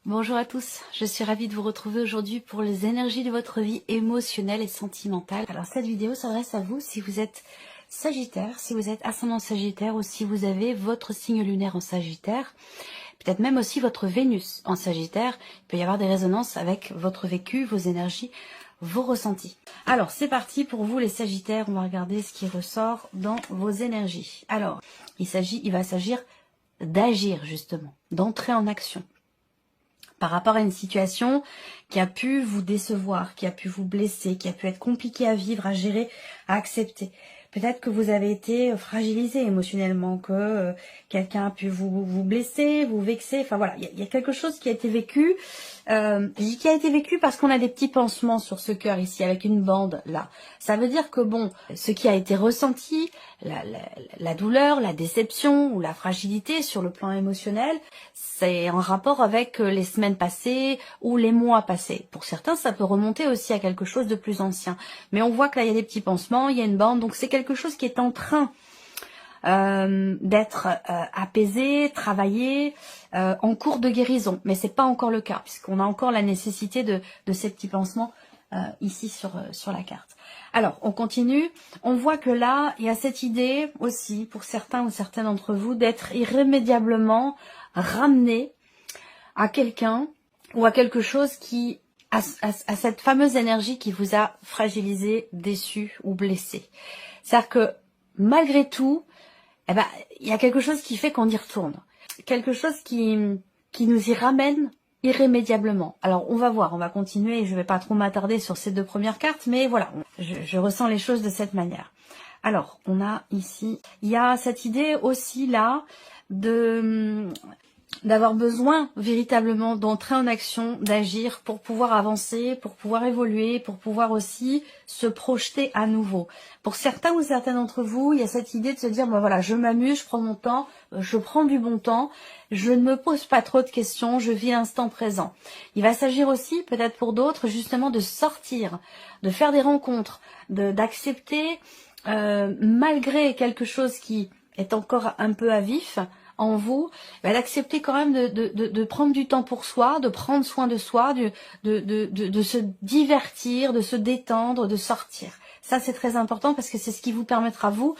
Bonjour à tous, je suis ravie de vous retrouver aujourd'hui pour les énergies de votre vie émotionnelle et sentimentale. Alors cette vidéo s'adresse à vous si vous êtes Sagittaire, si vous êtes ascendant Sagittaire ou si vous avez votre signe lunaire en Sagittaire, peut-être même aussi votre Vénus en Sagittaire. Il peut y avoir des résonances avec votre vécu, vos énergies, vos ressentis. Alors c'est parti pour vous les Sagittaires, on va regarder ce qui ressort dans vos énergies. Alors il va s'agir d'agir justement, d'entrer en action par rapport à une situation qui a pu vous décevoir, qui a pu vous blesser, qui a pu être compliquée à vivre, à gérer, à accepter. Peut-être que vous avez été fragilisé émotionnellement, que quelqu'un a pu vous blesser, vous vexer. Enfin voilà, il y a quelque chose qui a été vécu. Je dis qui a été vécu parce qu'on a des petits pansements sur ce cœur ici, avec une bande là. Ça veut dire que bon, ce qui a été ressenti, la douleur, la déception ou la fragilité sur le plan émotionnel, c'est en rapport avec les semaines passées ou les mois passés. Pour certains, ça peut remonter aussi à quelque chose de plus ancien. Mais on voit que là, il y a des petits pansements, il y a une bande, donc c'est quelque chose qui est en train d'être apaisé, travaillé, en cours de guérison. Mais c'est pas encore le cas, puisqu'on a encore la nécessité de ces petits pansements ici sur la carte. Alors, on continue. On voit que là, il y a cette idée aussi, pour certains ou certaines d'entre vous, d'être irrémédiablement ramené à quelqu'un ou à quelque chose qui à cette fameuse énergie qui vous a fragilisé, déçu ou blessé. C'est-à-dire que malgré tout, eh ben, il y a quelque chose qui fait qu'on y retourne. Quelque chose qui nous y ramène irrémédiablement. Alors on va voir, on va continuer, je ne vais pas trop m'attarder sur ces deux premières cartes, mais voilà, je ressens les choses de cette manière. Alors, on a ici, il y a cette idée aussi là d'avoir besoin véritablement d'entrer en action, d'agir pour pouvoir avancer, pour pouvoir évoluer, pour pouvoir aussi se projeter à nouveau. Pour certains ou certaines d'entre vous, il y a cette idée de se dire, bon voilà, je m'amuse, je prends mon temps, je prends du bon temps, je ne me pose pas trop de questions, je vis l'instant présent. Il va s'agir aussi, peut-être pour d'autres, justement de sortir, de faire des rencontres, d'accepter, malgré quelque chose qui est encore un peu à vif, en vous, d'accepter quand même de prendre du temps pour soi, de prendre soin de soi, de se divertir, de se détendre, de sortir. Ça, c'est très important parce que c'est ce qui vous permettra, vous,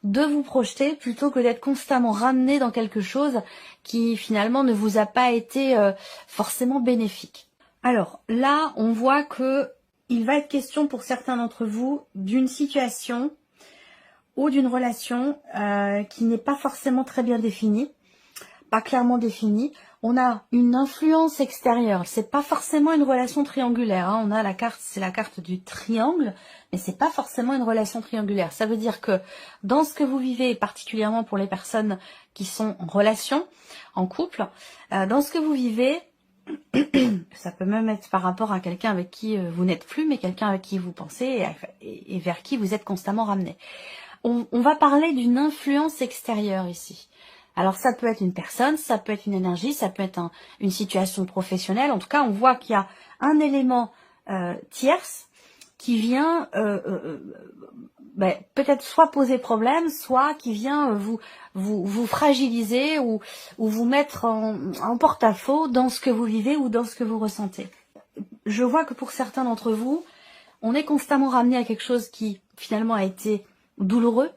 de vous projeter plutôt que d'être constamment ramené dans quelque chose qui, finalement, ne vous a pas été forcément bénéfique. Alors, là, on voit que il va être question pour certains d'entre vous d'une situation ou d'une relation qui n'est pas forcément très bien définie, pas clairement définie. On a une influence extérieure, c'est pas forcément une relation triangulaire, hein. On a la carte, c'est la carte du triangle, mais c'est pas forcément une relation triangulaire. Ça veut dire que dans ce que vous vivez, particulièrement pour les personnes qui sont en relation, en couple, dans ce que vous vivez, ça peut même être par rapport à quelqu'un avec qui vous n'êtes plus, mais quelqu'un avec qui vous pensez et vers qui vous êtes constamment ramené. On va parler d'une influence extérieure ici. Alors ça peut être une personne, ça peut être une énergie, ça peut être une situation professionnelle. En tout cas, on voit qu'il y a un élément tierce qui vient peut-être soit poser problème, soit qui vient vous fragiliser ou vous mettre en porte-à-faux dans ce que vous vivez ou dans ce que vous ressentez. Je vois que pour certains d'entre vous, on est constamment ramené à quelque chose qui finalement a été douloureux.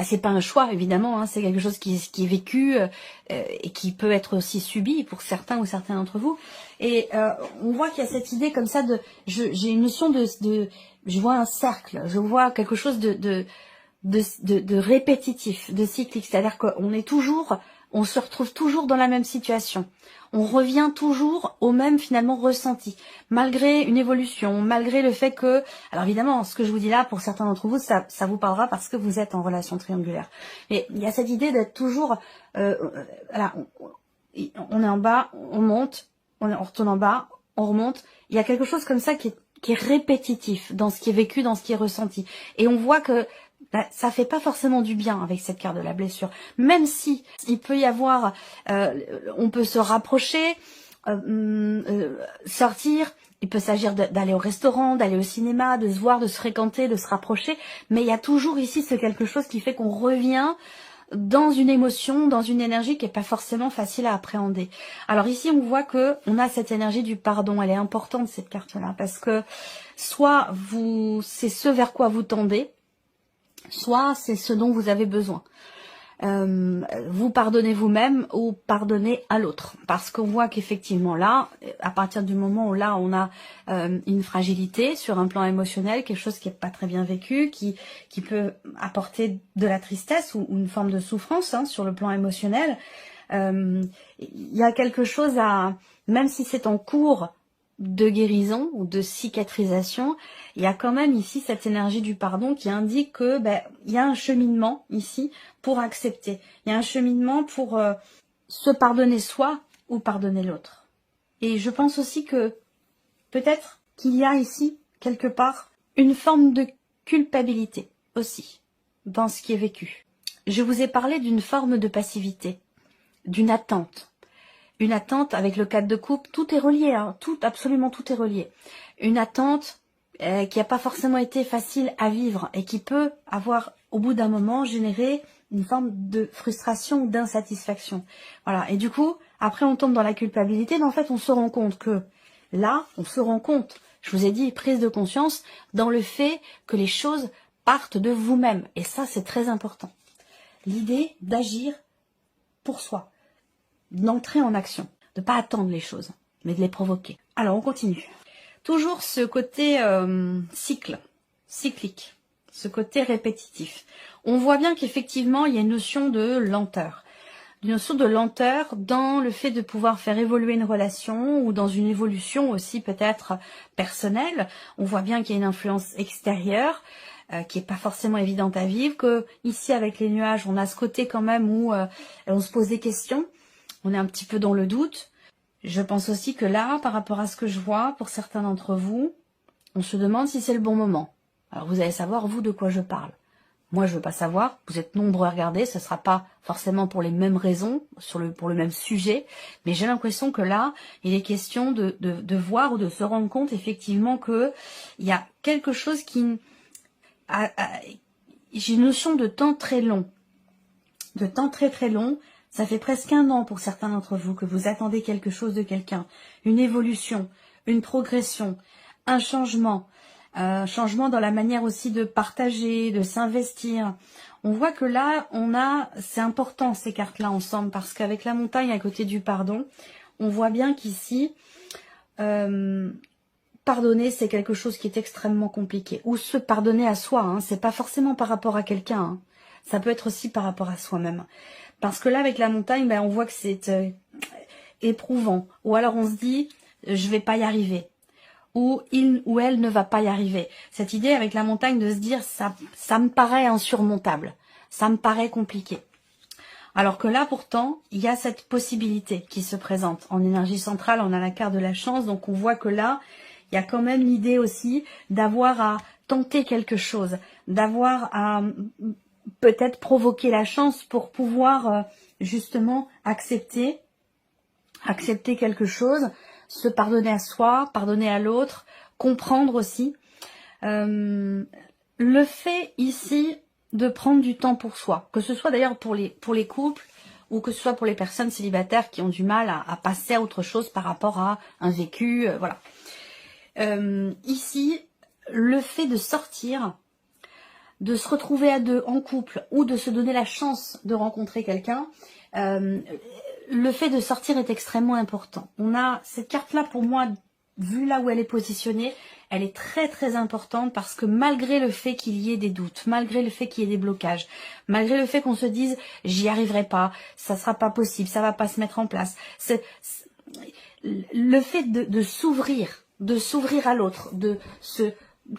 C'est pas un choix évidemment, hein, c'est quelque chose qui est vécu et qui peut être aussi subi pour certains ou certains d'entre vous. Et on voit qu'il y a cette idée comme ça j'ai une notion je vois un cercle, je vois quelque chose de répétitif, de cyclique, c'est-à-dire on se retrouve toujours dans la même situation. On revient toujours au même finalement ressenti, malgré une évolution, malgré le fait que, alors évidemment, ce que je vous dis là, pour certains d'entre vous, ça vous parlera parce que vous êtes en relation triangulaire. Mais il y a cette idée d'être toujours, voilà, on est en bas, on monte, on retourne en bas, on remonte. Il y a quelque chose comme ça qui est répétitif dans ce qui est vécu, dans ce qui est ressenti. Et on voit que ça fait pas forcément du bien avec cette carte de la blessure. Même si il peut y avoir, on peut se rapprocher, sortir. Il peut s'agir d'aller au restaurant, d'aller au cinéma, de se voir, de se fréquenter, de se rapprocher. Mais il y a toujours ici ce quelque chose qui fait qu'on revient dans une émotion, dans une énergie qui est pas forcément facile à appréhender. Alors ici, on voit que on a cette énergie du pardon. Elle est importante, cette carte-là, parce que soit c'est ce vers quoi vous tendez, soit c'est ce dont vous avez besoin. Vous pardonnez vous-même ou pardonnez à l'autre, parce qu'on voit qu'effectivement là, à partir du moment où là on a une fragilité sur un plan émotionnel, quelque chose qui est pas très bien vécu, qui peut apporter de la tristesse ou une forme de souffrance sur le plan émotionnel, il y a quelque chose à, même si c'est en cours de guérison ou de cicatrisation, il y a quand même ici cette énergie du pardon qui indique que il y a un cheminement ici pour accepter. Il y a un cheminement pour se pardonner soi ou pardonner l'autre. Et je pense aussi que peut-être qu'il y a ici quelque part une forme de culpabilité aussi dans ce qui est vécu. Je vous ai parlé d'une forme de passivité, d'une attente. Une attente avec le cadre de couple, tout est relié, absolument tout est relié. Une attente qui n'a pas forcément été facile à vivre et qui peut avoir, au bout d'un moment, généré une forme de frustration ou d'insatisfaction. Voilà. Et du coup, après on tombe dans la culpabilité, mais en fait on se rend compte que là, on se rend compte, je vous ai dit, prise de conscience, dans le fait que les choses partent de vous-même. Et ça, c'est très important. L'idée d'agir pour soi, d'entrer en action, de ne pas attendre les choses, mais de les provoquer. Alors, on continue. Toujours ce côté cyclique, ce côté répétitif. On voit bien qu'effectivement, il y a une notion de lenteur. Une notion de lenteur dans le fait de pouvoir faire évoluer une relation ou dans une évolution aussi peut-être personnelle. On voit bien qu'il y a une influence extérieure qui est pas forcément évidente à vivre, que ici avec les nuages, on a ce côté quand même où on se pose des questions. On est un petit peu dans le doute. Je pense aussi que là, par rapport à ce que je vois, pour certains d'entre vous, on se demande si c'est le bon moment. Alors vous allez savoir, vous, de quoi je parle. Moi, je veux pas savoir. Vous êtes nombreux à regarder. Ce sera pas forcément pour les mêmes raisons, pour le même sujet. Mais j'ai l'impression que là, il est question de voir ou de se rendre compte effectivement que il y a quelque chose qui... J'ai une notion de temps très long. De temps très très long. Ça fait presque 1 an pour certains d'entre vous que vous attendez quelque chose de quelqu'un. Une évolution, une progression, un changement dans la manière aussi de partager, de s'investir. On voit que là, c'est important ces cartes-là ensemble, parce qu'avec la montagne à côté du pardon, on voit bien qu'ici, pardonner, c'est quelque chose qui est extrêmement compliqué. Ou se pardonner à soi, c'est pas forcément par rapport à quelqu'un, ça peut être aussi par rapport à soi-même. Parce que là, avec la montagne, on voit que c'est éprouvant. Ou alors on se dit, je vais pas y arriver. Ou il ou elle ne va pas y arriver. Cette idée avec la montagne de se dire, ça me paraît insurmontable. Ça me paraît compliqué. Alors que là, pourtant, il y a cette possibilité qui se présente. En énergie centrale, on a la carte de la chance. Donc on voit que là, il y a quand même l'idée aussi d'avoir à tenter quelque chose. D'avoir à... peut-être provoquer la chance pour pouvoir justement accepter quelque chose, se pardonner à soi, pardonner à l'autre, comprendre aussi. Le fait ici de prendre du temps pour soi, que ce soit d'ailleurs pour les couples ou que ce soit pour les personnes célibataires qui ont du mal à passer à autre chose par rapport à un vécu, voilà. Ici, le fait de sortir, de se retrouver à deux en couple ou de se donner la chance de rencontrer quelqu'un, le fait de sortir est extrêmement important. On a cette carte-là, pour moi, vue là où elle est positionnée, elle est très très importante parce que malgré le fait qu'il y ait des doutes, malgré le fait qu'il y ait des blocages, malgré le fait qu'on se dise j'y arriverai pas, ça sera pas possible, ça va pas se mettre en place, le fait de s'ouvrir à l'autre,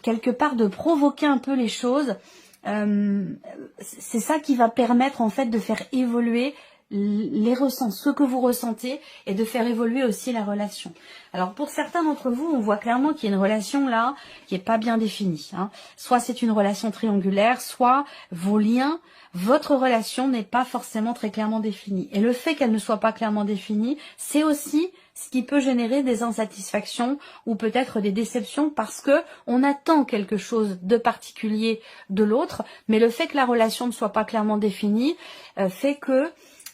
quelque part de provoquer un peu les choses, c'est ça qui va permettre en fait de faire évoluer ce que vous ressentez et de faire évoluer aussi la relation. Alors pour certains d'entre vous, on voit clairement qu'il y a une relation là qui est pas bien définie. Hein. Soit c'est une relation triangulaire, soit vos liens, votre relation n'est pas forcément très clairement définie. Et le fait qu'elle ne soit pas clairement définie, c'est aussi ce qui peut générer des insatisfactions ou peut-être des déceptions parce que on attend quelque chose de particulier de l'autre, mais le fait que la relation ne soit pas clairement définie fait que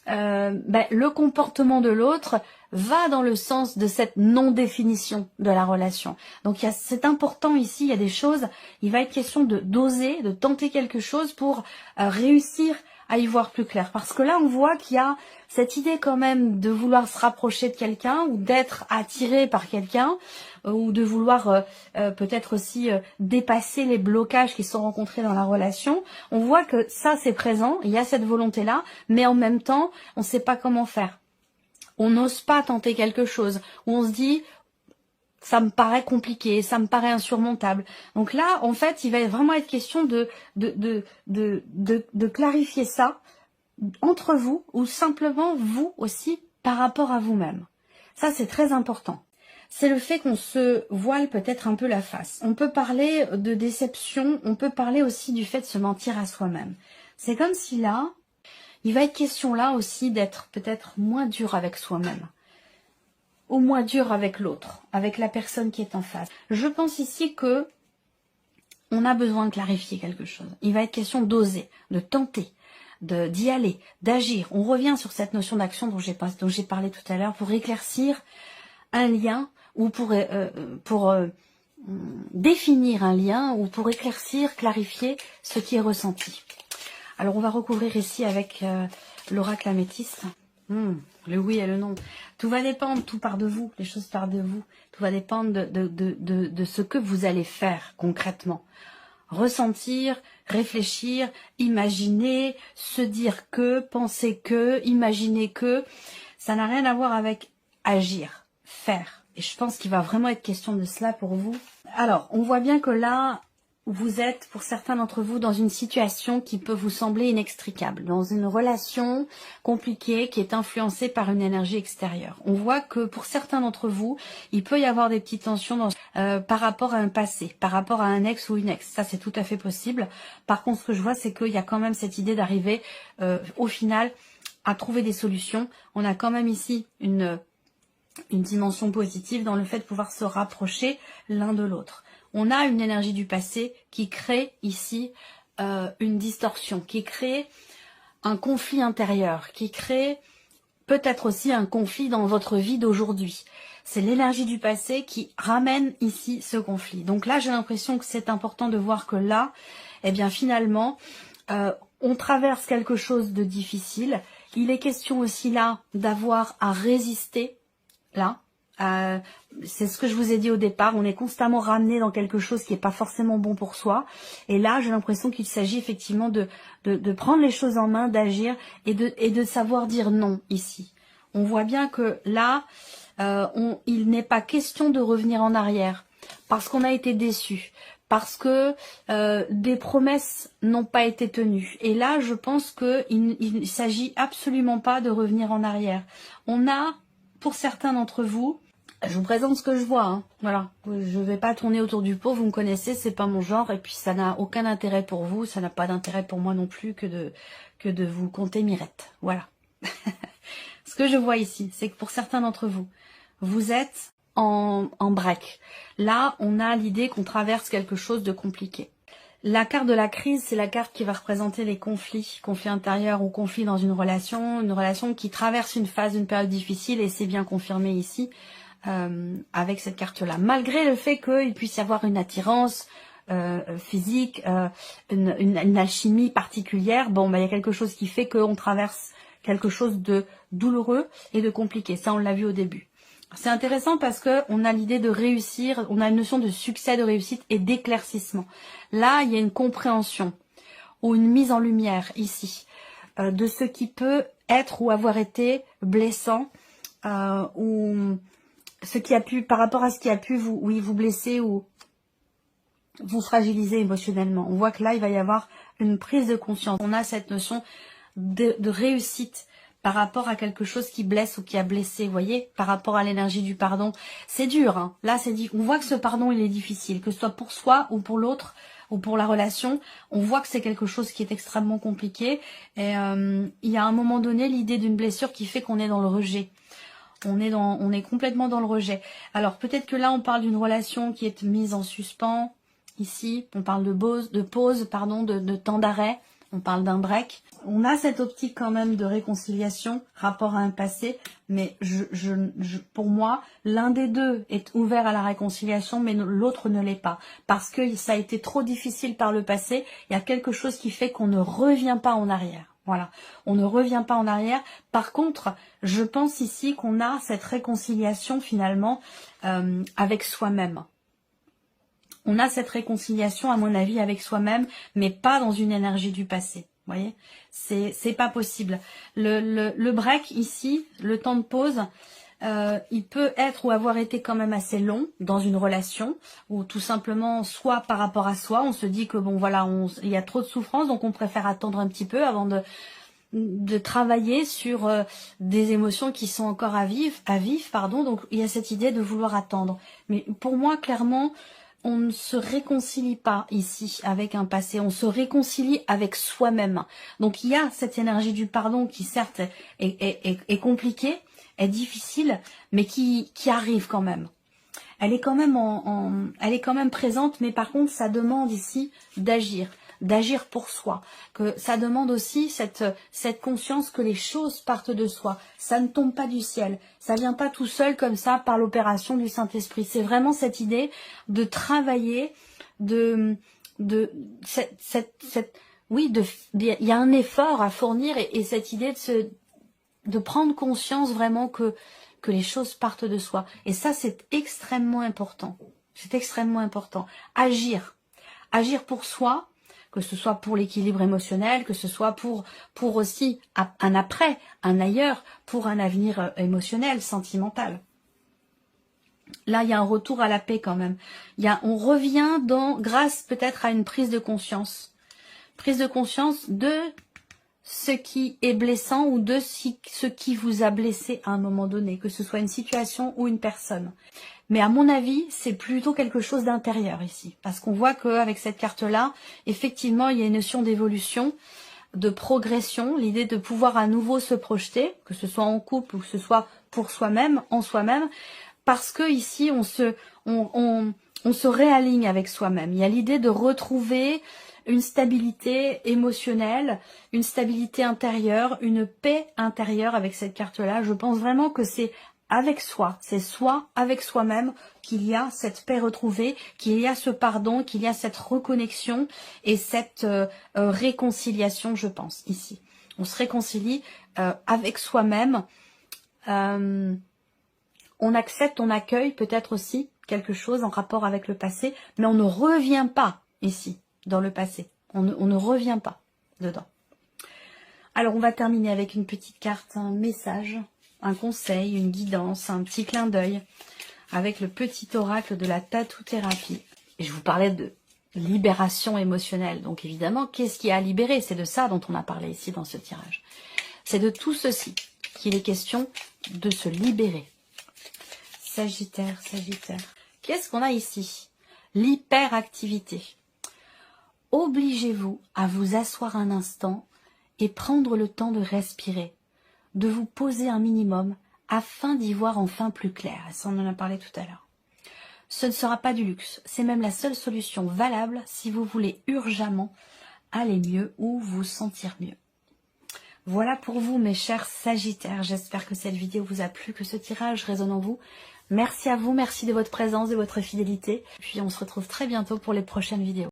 le comportement de l'autre va dans le sens de cette non-définition de la relation. Donc c'est important ici, il y a des choses, il va être question de d'oser, de tenter quelque chose pour réussir à y voir plus clair. Parce que là, on voit qu'il y a cette idée quand même de vouloir se rapprocher de quelqu'un ou d'être attiré par quelqu'un ou de vouloir peut-être aussi dépasser les blocages qui sont rencontrés dans la relation. On voit que ça, c'est présent, il y a cette volonté-là, mais en même temps, on ne sait pas comment faire. On n'ose pas tenter quelque chose, ou on se dit ça me paraît compliqué, ça me paraît insurmontable. Donc là, en fait, il va vraiment être question de clarifier ça entre vous ou simplement vous aussi par rapport à vous-même. Ça, c'est très important. C'est le fait qu'on se voile peut-être un peu la face. On peut parler de déception, on peut parler aussi du fait de se mentir à soi-même. C'est comme si là, il va être question là aussi d'être peut-être moins dur avec soi-même. Ou moins dur avec l'autre, avec la personne qui est en face. Je pense ici que on a besoin de clarifier quelque chose. Il va être question d'oser, de tenter, d'y aller, d'agir. On revient sur cette notion d'action dont j'ai parlé tout à l'heure pour éclaircir un lien ou pour définir un lien ou pour éclaircir, clarifier ce qui est ressenti. Alors on va recouvrir ici avec l'oracle améthyste. Le oui et le non. Tout va dépendre, tout part de vous, les choses partent de vous. Tout va dépendre de ce que vous allez faire concrètement. Ressentir, réfléchir, imaginer, se dire que, penser que, imaginer que, ça n'a rien à voir avec agir, faire. Et je pense qu'il va vraiment être question de cela pour vous. Alors, on voit bien que là, vous êtes, pour certains d'entre vous, dans une situation qui peut vous sembler inextricable, dans une relation compliquée qui est influencée par une énergie extérieure. On voit que pour certains d'entre vous, il peut y avoir des petites tensions par rapport à un passé, par rapport à un ex ou une ex. Ça, c'est tout à fait possible. Par contre, ce que je vois, c'est qu'il y a quand même cette idée d'arriver, au final, à trouver des solutions. On a quand même ici une dimension positive dans le fait de pouvoir se rapprocher l'un de l'autre. On a une énergie du passé qui crée ici une distorsion, qui crée un conflit intérieur, qui crée peut-être aussi un conflit dans votre vie d'aujourd'hui. C'est l'énergie du passé qui ramène ici ce conflit. Donc là, j'ai l'impression que c'est important de voir que là, eh bien finalement, on traverse quelque chose de difficile. Il est question aussi là d'avoir à résister, là. C'est ce que je vous ai dit au départ, on est constamment ramené dans quelque chose qui n'est pas forcément bon pour soi. Et là, j'ai l'impression qu'il s'agit effectivement de prendre les choses en main, d'agir et de savoir dire non ici. On voit bien que là, il n'est pas question de revenir en arrière parce qu'on a été déçu, parce que des promesses n'ont pas été tenues. Et là, je pense qu'il ne s'agit absolument pas de revenir en arrière. On a, pour certains d'entre vous, je vous présente ce que je vois, hein. Voilà. Je vais pas tourner autour du pot, vous me connaissez, c'est pas mon genre, et puis ça n'a aucun intérêt pour vous, ça n'a pas d'intérêt pour moi non plus que de vous compter mirettes. Voilà. Ce que je vois ici, c'est que pour certains d'entre vous, vous êtes en break. Là, on a l'idée qu'on traverse quelque chose de compliqué. La carte de la crise, c'est la carte qui va représenter les conflits intérieurs ou conflits dans une relation qui traverse une période difficile, et c'est bien confirmé ici. Avec cette carte-là, malgré le fait qu'il puisse y avoir une attirance physique, une alchimie particulière, bon, il y a quelque chose qui fait qu'on traverse quelque chose de douloureux et de compliqué. Ça, on l'a vu au début. C'est intéressant parce que on a l'idée de réussir, on a une notion de succès, de réussite et d'éclaircissement. Là, il y a une compréhension ou une mise en lumière ici de ce qui peut être ou avoir été blessant ou ce qui a pu, par rapport à ce qui a pu vous blesser ou vous fragiliser émotionnellement. On voit que là, il va y avoir une prise de conscience. On a cette notion de réussite par rapport à quelque chose qui blesse ou qui a blessé, vous voyez, par rapport à l'énergie du pardon. C'est dur, hein. Là, on voit que ce pardon, il est difficile, que ce soit pour soi ou pour l'autre, ou pour la relation, on voit que c'est quelque chose qui est extrêmement compliqué. Et il y a à un moment donné l'idée d'une blessure qui fait qu'on est dans le rejet. On est complètement dans le rejet. Alors peut-être que là, on parle d'une relation qui est mise en suspens. Ici, on parle de pause, de temps d'arrêt. On parle d'un break. On a cette optique quand même de réconciliation, rapport à un passé, mais pour moi, l'un des deux est ouvert à la réconciliation, mais l'autre ne l'est pas. Parce que ça a été trop difficile par le passé, il y a quelque chose qui fait qu'on ne revient pas en arrière. Voilà, on ne revient pas en arrière. Par contre, je pense ici qu'on a cette réconciliation finalement avec soi-même. On a cette réconciliation, à mon avis, avec soi-même, mais pas dans une énergie du passé. Vous voyez, c'est pas possible. Le break ici, le temps de pause, il peut être ou avoir été quand même assez long dans une relation, ou tout simplement soit par rapport à soi, on se dit que bon voilà, il y a trop de souffrance, donc on préfère attendre un petit peu avant de travailler sur des émotions qui sont encore à vif, pardon. Donc il y a cette idée de vouloir attendre. Mais pour moi, clairement, on ne se réconcilie pas ici avec un passé, on se réconcilie avec soi-même. Donc il y a cette énergie du pardon qui certes est compliquée, est difficile, mais qui arrive quand même. Elle est quand même elle est quand même présente, mais par contre ça demande ici d'agir pour soi, que ça demande aussi cette conscience que les choses partent de soi, ça ne tombe pas du ciel, ça vient pas tout seul comme ça par l'opération du Saint-Esprit. C'est vraiment cette idée de travailler, il y a un effort à fournir et cette idée de prendre conscience vraiment que les choses partent de soi. Et ça, c'est extrêmement important. C'est extrêmement important. Agir pour soi, que ce soit pour l'équilibre émotionnel, que ce soit pour aussi un après, un ailleurs, pour un avenir émotionnel, sentimental. Là, il y a un retour à la paix quand même. On revient grâce peut-être à une prise de conscience. Prise de conscience de ce qui est blessant ou de ce qui vous a blessé à un moment donné, que ce soit une situation ou une personne. Mais à mon avis, c'est plutôt quelque chose d'intérieur ici. Parce qu'on voit qu'avec cette carte-là, effectivement, il y a une notion d'évolution, de progression, l'idée de pouvoir à nouveau se projeter, que ce soit en couple ou que ce soit pour soi-même, en soi-même, parce que ici, on se réaligne avec soi-même. Il y a l'idée de retrouver une stabilité émotionnelle, une stabilité intérieure, une paix intérieure avec cette carte-là. Je pense vraiment que c'est avec soi, c'est soi avec soi-même qu'il y a cette paix retrouvée, qu'il y a ce pardon, qu'il y a cette reconnexion et cette réconciliation, je pense, ici. On se réconcilie avec soi-même. On accepte, on accueille peut-être aussi quelque chose en rapport avec le passé, mais on ne revient pas ici, dans le passé. On ne revient pas dedans. Alors, on va terminer avec une petite carte, un message, un conseil, une guidance, un petit clin d'œil, avec le petit oracle de la tatou-thérapie. Et je vous parlais de libération émotionnelle. Donc, évidemment, qu'est-ce qu'il y a à libérer? C'est de ça dont on a parlé ici dans ce tirage. C'est de tout ceci qu'il est question de se libérer. Sagittaire, Sagittaire. Qu'est-ce qu'on a ici? L'hyperactivité. Obligez-vous à vous asseoir un instant et prendre le temps de respirer, de vous poser un minimum afin d'y voir enfin plus clair. Ça, on en a parlé tout à l'heure. Ce ne sera pas du luxe, c'est même la seule solution valable si vous voulez urgemment aller mieux ou vous sentir mieux. Voilà pour vous, mes chers Sagittaires. J'espère que cette vidéo vous a plu, que ce tirage résonne en vous. Merci à vous, merci de votre présence, de votre fidélité. Puis on se retrouve très bientôt pour les prochaines vidéos.